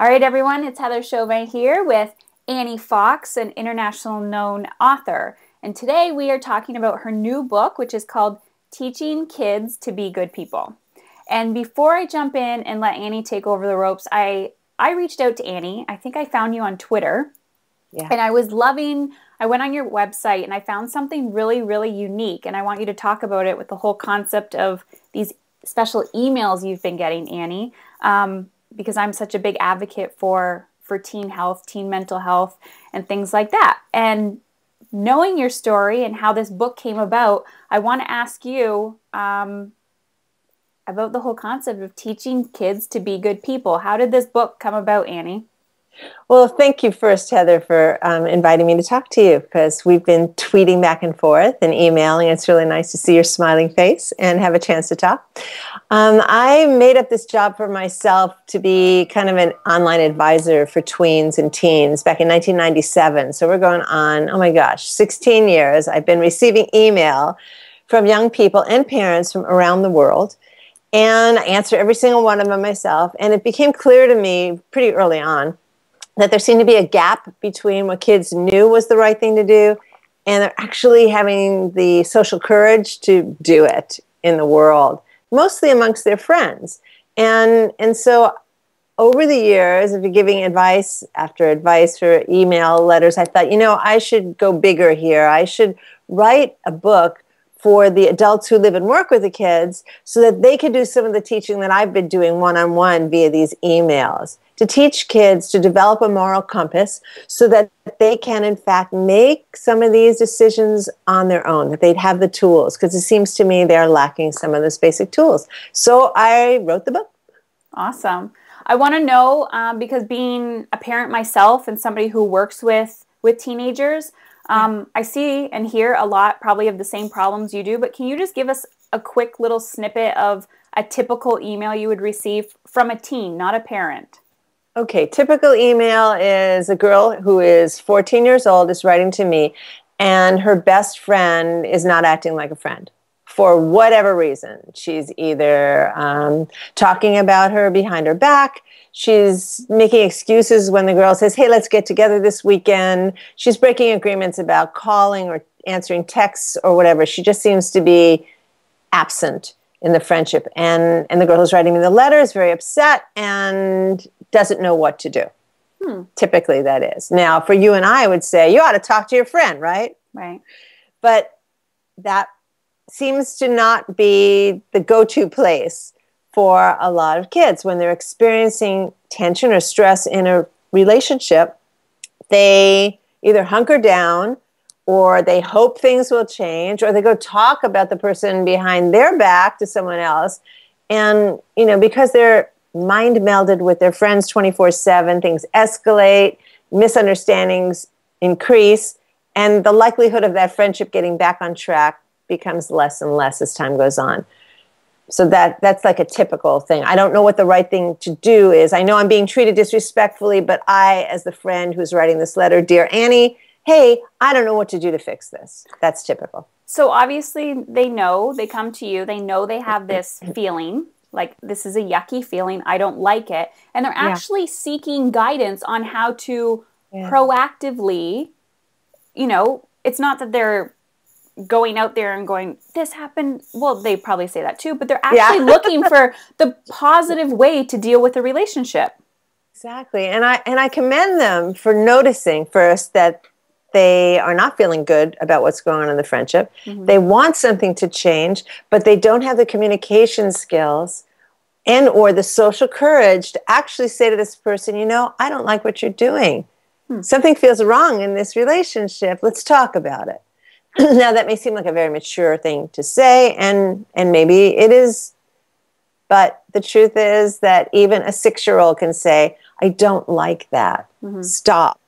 All right, everyone, it's Heather Chauvin here with Annie Fox, an international known author. And today we are talking about her new book, which is called Teaching Kids to Be Good People. And before I jump in and let Annie take over the ropes, I reached out to Annie. I think I found you on Twitter. Yeah. And I went on your website and I found something really, really unique. And I want you to talk about it with the whole concept of these special emails you've been getting, Annie. Because I'm such a big advocate for teen health, teen mental health, and things like that. And knowing your story and how this book came about, I want to ask you about the whole concept of teaching kids to be good people. How did this book come about, Annie? Well, thank you first, Heather, for inviting me to talk to you, because we've been tweeting back and forth and emailing. It's really nice to see your smiling face and have a chance to talk. I made up this job for myself to be kind of an online advisor for tweens and teens back in 1997. So we're going on, oh my gosh, 16 years. I've been receiving email from young people and parents from around the world. And I answer every single one of them myself. And it became clear to me pretty early on that there seemed to be a gap between what kids knew was the right thing to do and they're actually having the social courage to do it in the world, mostly amongst their friends. And so over the years of giving advice after advice for email letters, I thought, I should go bigger here. I should write a book for the adults who live and work with the kids so that they could do some of the teaching that I've been doing one-on-one via these emails, to teach kids to develop a moral compass so that they can, in fact, make some of these decisions on their own, that they'd have the tools, because it seems to me they're lacking some of those basic tools. So I wrote the book. Awesome. I want to know, because being a parent myself and somebody who works with teenagers, I see and hear a lot probably of the same problems you do, but can you just give us a quick little snippet of a typical email you would receive from a teen, not a parent? Okay, typical email is a girl who is 14 years old is writing to me, and her best friend is not acting like a friend for whatever reason. She's either talking about her behind her back. She's making excuses when the girl says, hey, let's get together this weekend. She's breaking agreements about calling or answering texts or whatever. She just seems to be absent in the friendship. And the girl who's writing me the letter is very upset and doesn't know what to do. Typically, that is. Now, for you and I would say, you ought to talk to your friend, right? Right. But that seems to not be the go-to place for a lot of kids. When they're experiencing tension or stress in a relationship, they either hunker down or they hope things will change, or they go talk about the person behind their back to someone else. And, because they're mind melded with their friends 24/7, things escalate, misunderstandings increase, and the likelihood of that friendship getting back on track becomes less and less as time goes on. So that's like a typical thing. I don't know what the right thing to do is. I know I'm being treated disrespectfully, but I, as the friend who's writing this letter, dear Annie, hey, I don't know what to do to fix this. That's typical. So obviously they come to you, they know they have this feeling, like this is a yucky feeling, I don't like it. And they're actually seeking guidance on how to proactively, it's not that they're going out there and going, this happened. Well, they probably say that too, but they're actually looking for the positive way to deal with the relationship. Exactly. And I commend them for noticing first that they are not feeling good about what's going on in the friendship. Mm-hmm. They want something to change, but they don't have the communication skills and or the social courage to actually say to this person, I don't like what you're doing. Something feels wrong in this relationship. Let's talk about it. Now, that may seem like a very mature thing to say, and maybe it is, but the truth is that even a 6-year-old can say, I don't like that. Mm-hmm. Stop.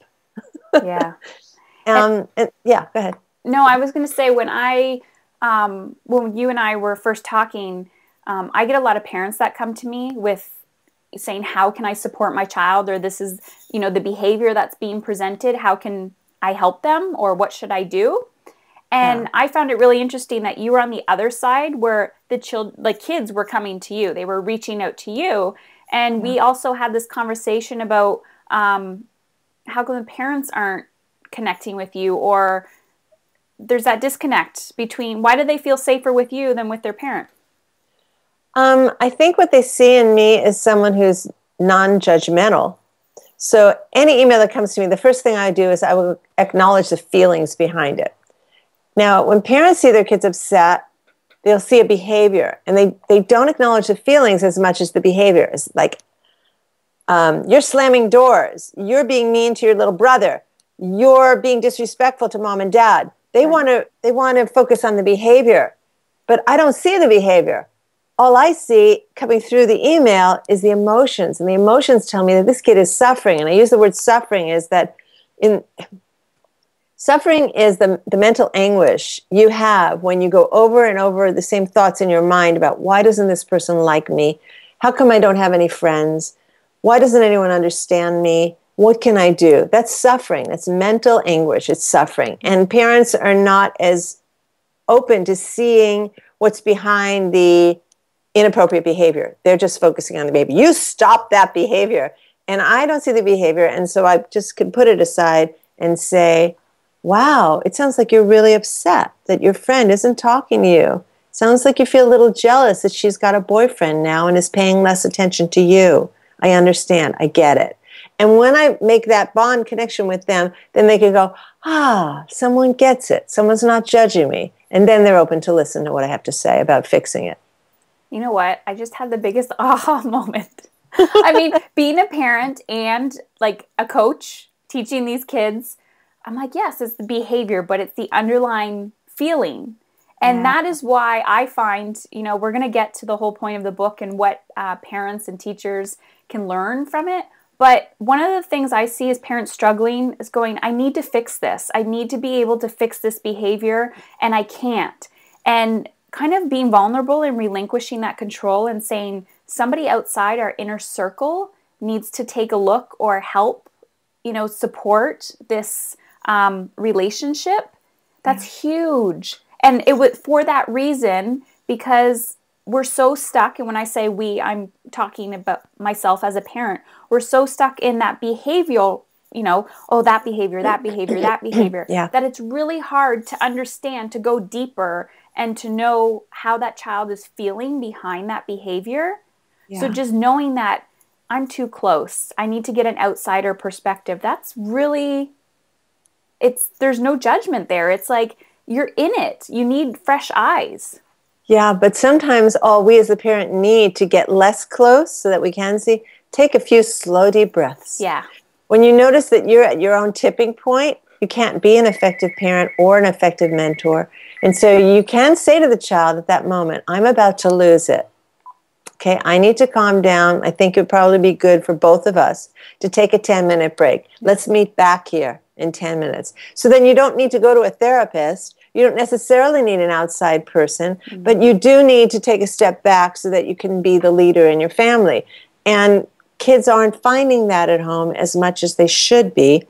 Yeah. Go ahead. No, I was going to say when you and I were first talking, I get a lot of parents that come to me with saying, how can I support my child? Or this is, the behavior that's being presented. How can I help them? Or what should I do? And I found it really interesting that you were on the other side where the kids were coming to you. They were reaching out to you. And we also had this conversation about how come the parents aren't connecting with you, or there's that disconnect between why do they feel safer with you than with their parent? I think what they see in me is someone who's non-judgmental. So any email that comes to me, the first thing I do is I will acknowledge the feelings behind it. Now, when parents see their kids upset, they'll see a behavior, and they don't acknowledge the feelings as much as the behavior. It's like, you're slamming doors, you're being mean to your little brother, you're being disrespectful to mom and dad. They want to focus on the behavior, but I don't see the behavior. All I see coming through the email is the emotions, and the emotions tell me that this kid is suffering. And I use the word suffering is that suffering is the mental anguish you have when you go over and over the same thoughts in your mind about why doesn't this person like me? How come I don't have any friends? Why doesn't anyone understand me? What can I do? That's suffering. That's mental anguish. It's suffering. And parents are not as open to seeing what's behind the inappropriate behavior. They're just focusing on the behavior. You stop that behavior. And I don't see the behavior. And so I just can put it aside and say, wow, it sounds like you're really upset that your friend isn't talking to you. Sounds like you feel a little jealous that she's got a boyfriend now and is paying less attention to you. I understand. I get it. And when I make that bond connection with them, then they can go, someone gets it. Someone's not judging me. And then they're open to listen to what I have to say about fixing it. You know what? I just had the biggest aha moment. I mean, being a parent and like a coach teaching these kids, I'm like, yes, it's the behavior, but it's the underlying feeling. And that is why I find, we're going to get to the whole point of the book and what parents and teachers can learn from it. But one of the things I see as parents struggling is going, I need to fix this. I need to be able to fix this behavior, and I can't. And kind of being vulnerable and relinquishing that control and saying somebody outside our inner circle needs to take a look or help, support this relationship. That's huge. And it was for that reason, because we're so stuck. And when I say we, I'm talking about myself as a parent. We're so stuck in that behavioral, that behavior, that behavior, that behavior, that it's really hard to understand, to go deeper and to know how that child is feeling behind that behavior. Yeah. So just knowing that I'm too close, I need to get an outsider perspective. That's really, there's no judgment there. It's like, you're in it. You need fresh eyes. Yeah, but sometimes all we as a parent need to get less close so that we can see, take a few slow, deep breaths. Yeah. When you notice that you're at your own tipping point, you can't be an effective parent or an effective mentor. And so you can say to the child at that moment, I'm about to lose it. Okay, I need to calm down. I think it would probably be good for both of us to take a 10-minute break. Let's meet back here in 10 minutes. So then you don't need to go to a therapist. You don't necessarily need an outside person, but you do need to take a step back so that you can be the leader in your family. And kids aren't finding that at home as much as they should be.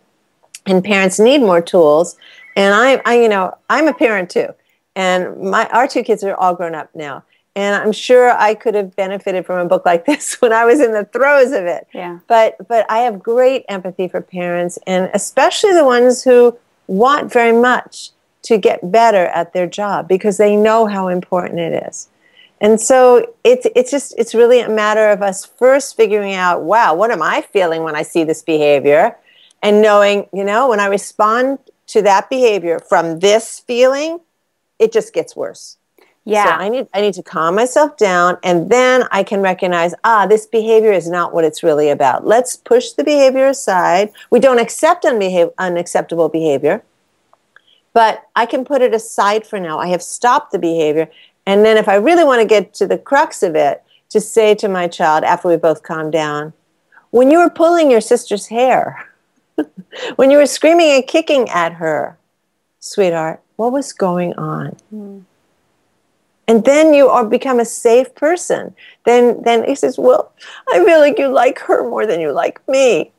And parents need more tools. And I'm a parent too. And our two kids are all grown up now. And I'm sure I could have benefited from a book like this when I was in the throes of it. Yeah. But I have great empathy for parents, and especially the ones who want very much to get better at their job because they know how important it is. And so it's really a matter of us first figuring out, wow, what am I feeling when I see this behavior? And knowing, when I respond to that behavior from this feeling, it just gets worse. Yeah. So I need to calm myself down, and then I can recognize, this behavior is not what it's really about. Let's push the behavior aside. We don't accept unacceptable behavior, but I can put it aside for now. I have stopped the behavior. And then if I really want to get to the crux of it, to say to my child after we both calm down, when you were pulling your sister's hair, when you were screaming and kicking at her, sweetheart, what was going on? And then you become a safe person. Then he says, well, I feel like you like her more than you like me.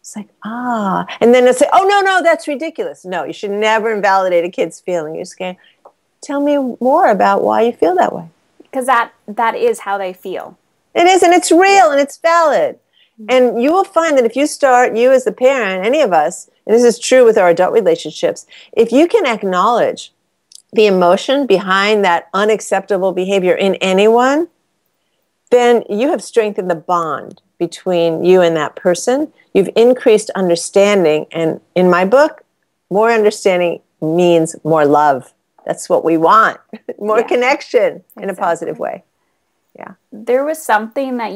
It's like, And then they'll say, oh, no, that's ridiculous. No, you should never invalidate a kid's feeling. You're just going, tell me more about why you feel that way. Because that is how they feel. It is, and it's real, and it's valid. And you will find that if you start, you as the parent, any of us, and this is true with our adult relationships, if you can acknowledge the emotion behind that unacceptable behavior in anyone, then you have strengthened the bond between you and that person. You've increased understanding. And in my book, more understanding means more love. That's what we want. More connection in a positive way. Yeah. There was something that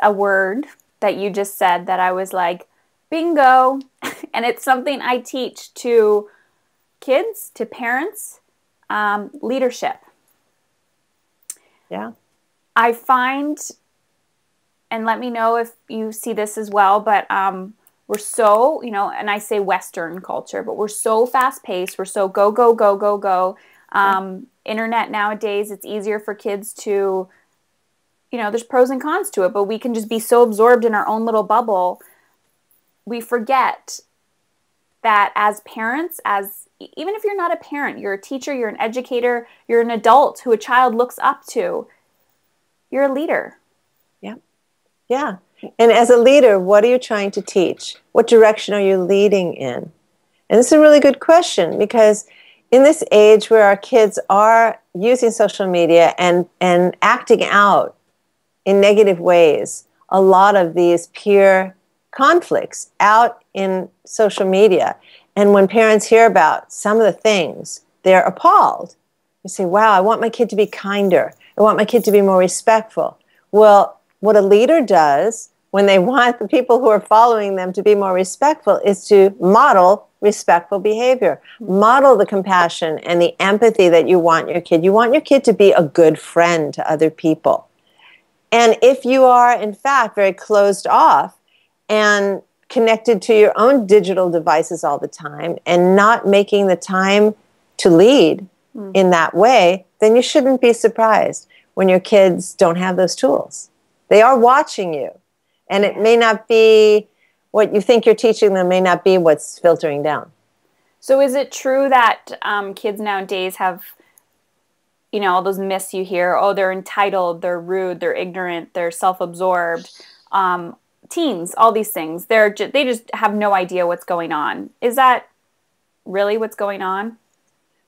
a word that you just said that I was like, bingo. And it's something I teach to kids, to parents, leadership. Yeah. I find, and let me know if you see this as well, but we're so, and I say Western culture, but we're so fast paced. We're so go, go, go, go, go. Internet nowadays, it's easier for kids to, there's pros and cons to it, but we can just be so absorbed in our own little bubble. We forget that as parents, even if you're not a parent, you're a teacher, you're an educator, you're an adult who a child looks up to, you're a leader. Yeah. Yeah. And as a leader, what are you trying to teach? What direction are you leading in? And this is a really good question, because in this age where our kids are using social media and acting out in negative ways, a lot of these peer conflicts out in social media. And when parents hear about some of the things, they're appalled. You say, wow, I want my kid to be kinder. I want my kid to be more respectful. Well, what a leader does when they want the people who are following them to be more respectful is to model respectful behavior. Model the compassion and the empathy that you want your kid. You want your kid to be a good friend to other people. And if you are, in fact, very closed off and connected to your own digital devices all the time and not making the time to lead in that way, then you shouldn't be surprised when your kids don't have those tools. They are watching you. And it may not be what you think you're teaching them, may not be what's filtering down. So is it true that kids nowadays have, all those myths you hear, oh, they're entitled, they're rude, they're ignorant, they're self-absorbed, teens, all these things, they just have no idea what's going on. Is that really what's going on?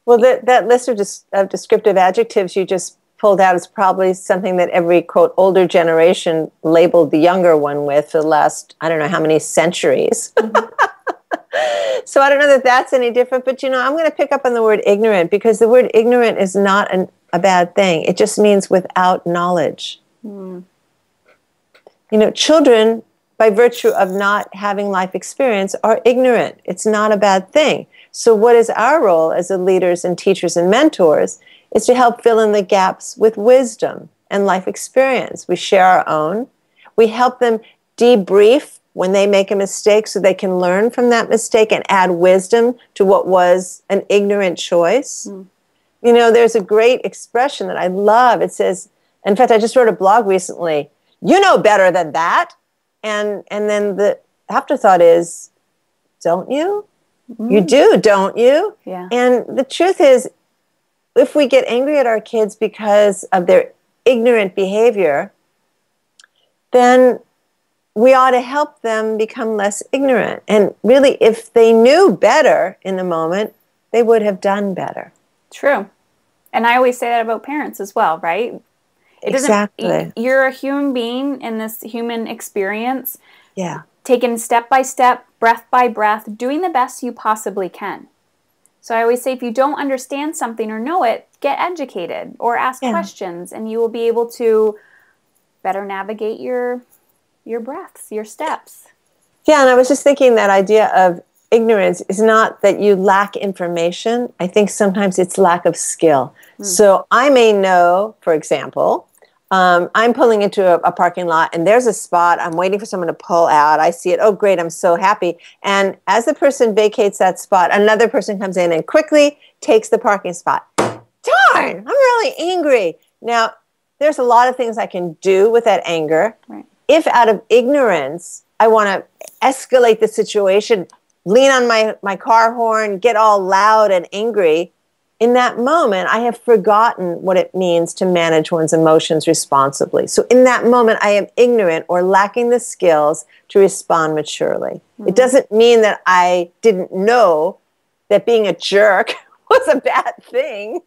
Well, that list of descriptive adjectives you just pulled out is probably something that every, quote, older generation labeled the younger one with for the last, I don't know how many centuries. So I don't know that that's any different, but I'm going to pick up on the word ignorant, because the word ignorant is not a bad thing. It just means without knowledge. Children, by virtue of not having life experience, are ignorant. It's not a bad thing. So what is our role as leaders and teachers and mentors is to help fill in the gaps with wisdom and life experience. We share our own. We help them debrief when they make a mistake so they can learn from that mistake and add wisdom to what was an ignorant choice. There's a great expression that I love. It says, in fact, I just wrote a blog recently, you know better than that. And then the afterthought is, don't you? You do, don't you? Yeah. And the truth is, if we get angry at our kids because of their ignorant behavior, then we ought to help them become less ignorant. And really, if they knew better in the moment, they would have done better. True. And I always say that about parents as well, right? Exactly. You're a human being in this human experience. Yeah. Taken step by step, breath by breath, doing the best you possibly can. So I always say, if you don't understand something or know it, get educated or ask questions, and you will be able to better navigate your breaths, your steps. Yeah, and I was just thinking that idea of ignorance is not that you lack information. I think sometimes it's lack of skill. So I may know, for example, I'm pulling into a parking lot and there's a spot. I'm waiting for someone to pull out. I see it. Oh, great. I'm so happy. And as the person vacates that spot, another person comes in and quickly takes the parking spot. Darn, I'm really angry. Now, there's a lot of things I can do with that anger. Right. If out of ignorance, I want to escalate the situation, lean on my car horn, get all loud and angry, in that moment, I have forgotten what it means to manage one's emotions responsibly. So in that moment, I am ignorant or lacking the skills to respond maturely. Mm-hmm. It doesn't mean that I didn't know that being a jerk was a bad thing.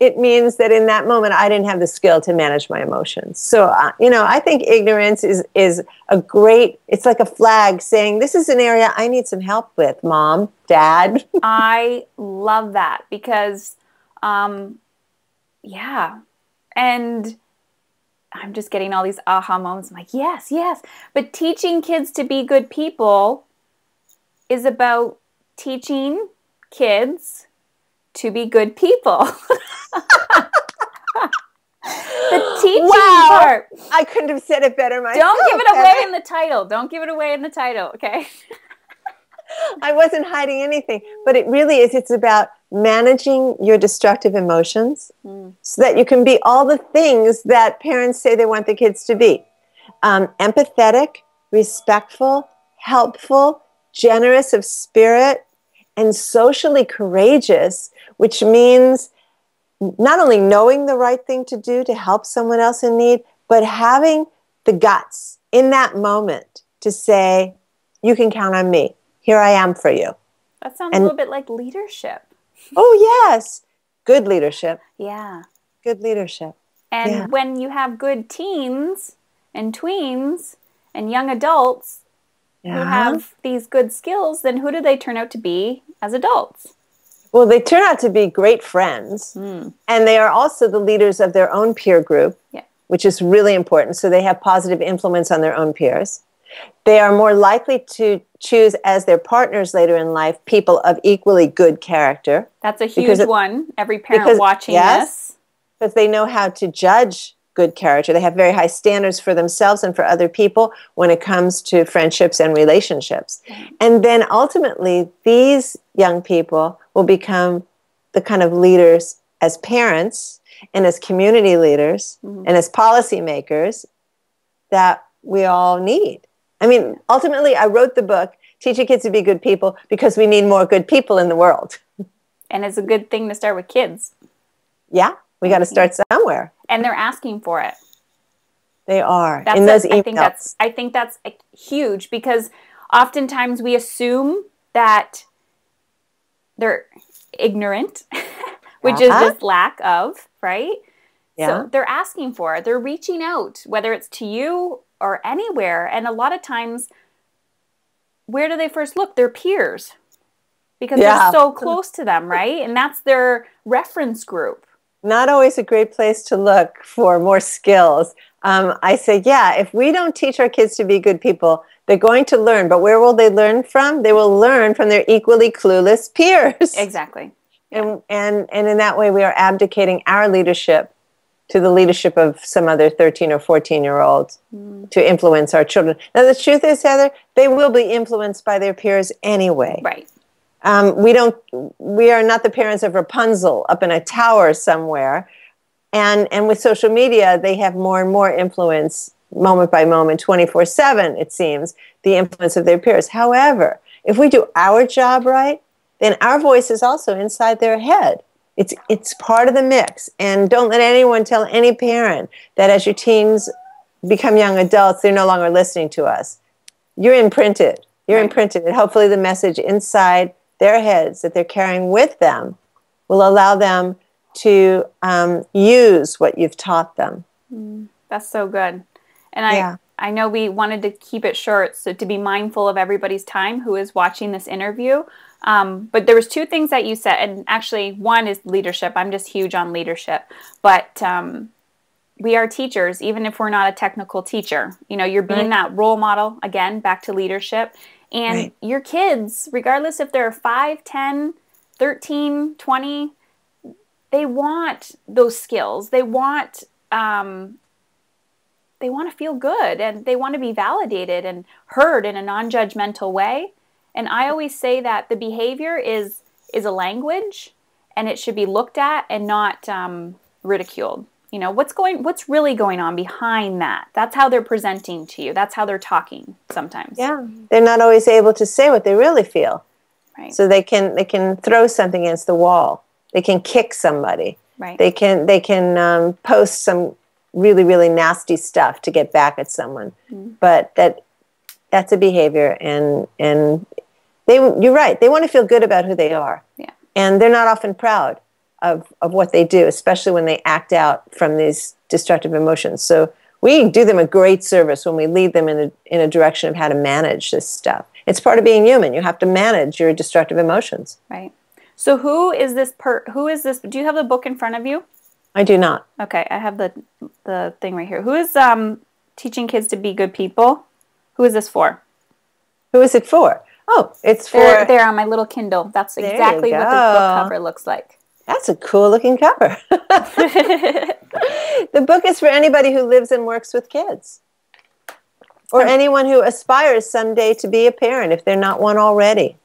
It means that in that moment, I didn't have the skill to manage my emotions. So, I think ignorance is a great, it's like a flag saying, this is an area I need some help with, Mom, Dad. I love that because, yeah. And I'm just getting all these aha moments. I'm like, yes, yes. But teaching kids to be good people is about teaching kids to be good people. The teaching part. I couldn't have said it better myself. Don't give it away in the title. Don't give it away in the title, okay? I wasn't hiding anything. But it really is. It's about managing your destructive emotions so that you can be all the things that parents say they want the kids to be. Empathetic, respectful, helpful, generous of spirit, and socially courageous, which means not only knowing the right thing to do to help someone else in need, but having the guts in that moment to say, you can count on me. Here I am for you. That sounds a little bit like leadership. Oh, yes. Good leadership. Yeah. Good leadership. And when you have good teens and tweens and young adults who have these good skills, then who do they turn out to be as adults? Well, they turn out to be great friends. And they are also the leaders of their own peer group, which is really important. So they have positive influence on their own peers. They are more likely to choose as their partners later in life people of equally good character. That's a huge one. Every parent watching this. Because they know how to judge good character. They have very high standards for themselves and for other people when it comes to friendships and relationships. And then ultimately, these young people will become the kind of leaders as parents and as community leaders and as policymakers that we all need. I mean, ultimately, I wrote the book, Teaching Kids to Be Good People, because we need more good people in the world. And it's a good thing to start with kids. Yeah, we got to start somewhere. And they're asking for it. They are. In those emails. I think that's huge because oftentimes we assume that they're ignorant, which is just lack of, right? So they're asking for it. They're reaching out, whether it's to you or anywhere. And a lot of times, where do they first look? Their peers. Because they're so close to them, right? And that's their reference group. Not always a great place to look for more skills. I say, if we don't teach our kids to be good people, they're going to learn. But where will they learn from? They will learn from their equally clueless peers. Exactly. And in that way, we are abdicating our leadership to the leadership of some other 13 or 14-year-olds to influence our children. Now, the truth is, Heather, they will be influenced by their peers anyway. Right. We are not the parents of Rapunzel up in a tower somewhere. And with social media, they have more and more influence moment by moment, 24/7, it seems, the influence of their peers. However, if we do our job right, then our voice is also inside their head. It's part of the mix. And don't let anyone tell any parent that as your teens become young adults, they're no longer listening to us. You're imprinted. You're imprinted. And hopefully the message inside their heads that they're carrying with them will allow them to use what you've taught them. That's so good. And I know we wanted to keep it short, so to be mindful of everybody's time who is watching this interview. But there was two things that you said, and actually one is leadership. I'm just huge on leadership. But we are teachers, even if we're not a technical teacher. You know, you're being that role model, again, back to leadership. And your kids, regardless if they're 5, 10, 13, 20, they want those skills. They want to feel good, and they want to be validated and heard in a non-judgmental way. And I always say that the behavior is a language, and it should be looked at and not ridiculed. You know, what's really going on behind that? That's how they're presenting to you. That's how they're talking sometimes. Yeah, they're not always able to say what they really feel. Right. So they can throw something against the wall They can kick somebody. Right. They can post some really, really nasty stuff to get back at someone. But that's a behavior, and you're right. They want to feel good about who they are. Yeah. And they're not often proud of what they do, especially when they act out from these destructive emotions. So we do them a great service when we lead them in a direction of how to manage this stuff. It's part of being human. You have to manage your destructive emotions. Right. So who is this? Do you have the book in front of you? I do not. Okay, I have the thing right here. Who is teaching kids to be good people? Who is this for? Who is it for? Oh, it's for... They're on my little Kindle. That's exactly what this book cover looks like. That's a cool looking cover. The book is for anybody who lives and works with kids. Or anyone who aspires someday to be a parent if they're not one already.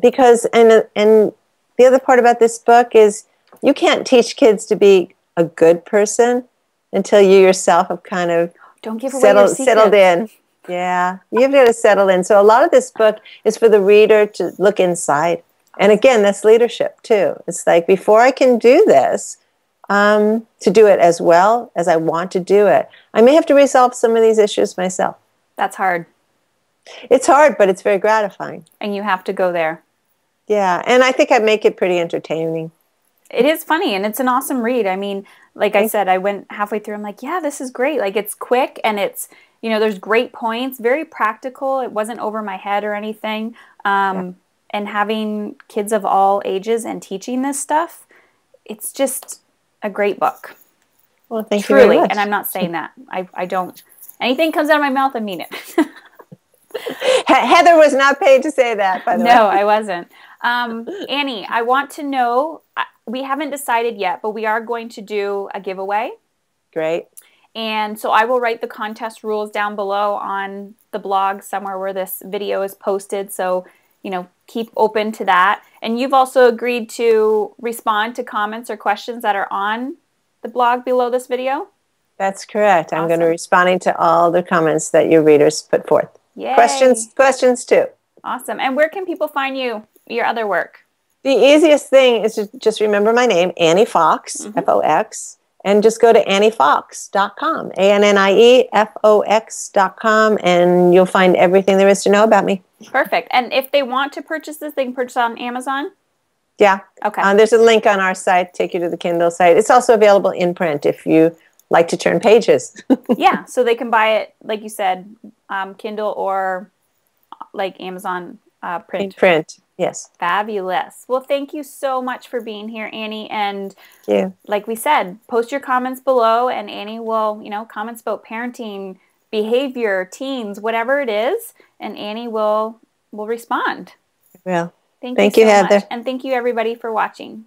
Because, and the other part about this book is you can't teach kids to be a good person until you yourself have kind of Don't give away your secrets. settled in. Yeah, you've got to settle in. So a lot of this book is for the reader to look inside. And again, that's leadership too. It's like, before I can do this, to do it as well as I want to do it, I may have to resolve some of these issues myself. That's hard. It's hard, but it's very gratifying. And you have to go there. Yeah, and I think I make it pretty entertaining. It is funny, and it's an awesome read. I mean, like I said, I went halfway through. I'm like, yeah, this is great. Like, it's quick, and it's, there's great points, very practical. It wasn't over my head or anything. And having kids of all ages and teaching this stuff, it's just a great book. Well, thank Truly, you very much. And I'm not saying that. I don't. Anything comes out of my mouth, I mean it. Heather was not paid to say that, by the way. No, I wasn't. Annie, I want to know, we haven't decided yet, but we are going to do a giveaway. Great. And so I will write the contest rules down below on the blog somewhere where this video is posted. So, keep open to that. And you've also agreed to respond to comments or questions that are on the blog below this video? That's correct. Awesome. I'm going to be responding to all the comments that your readers put forth. Yay. Questions too. Awesome. And where can people find your other work? The easiest thing is to just remember my name, Annie Fox, F-O-X, and just go to anniefox.com, ANNIEFOX.com, and you'll find everything there is to know about me. Perfect. And if they want to purchase this, they can purchase it on Amazon? Yeah. Okay. There's a link on our site, take you to the Kindle site. It's also available in print if you like to turn pages. Yeah, so they can buy it, like you said, Kindle or like Amazon print. In print, yes. Fabulous. Well, thank you so much for being here, Annie. And like we said, post your comments below, and Annie will, comments about parenting, behavior, teens, whatever it is, and Annie will respond. Well, thank you, Heather. much. And thank you, everybody, for watching.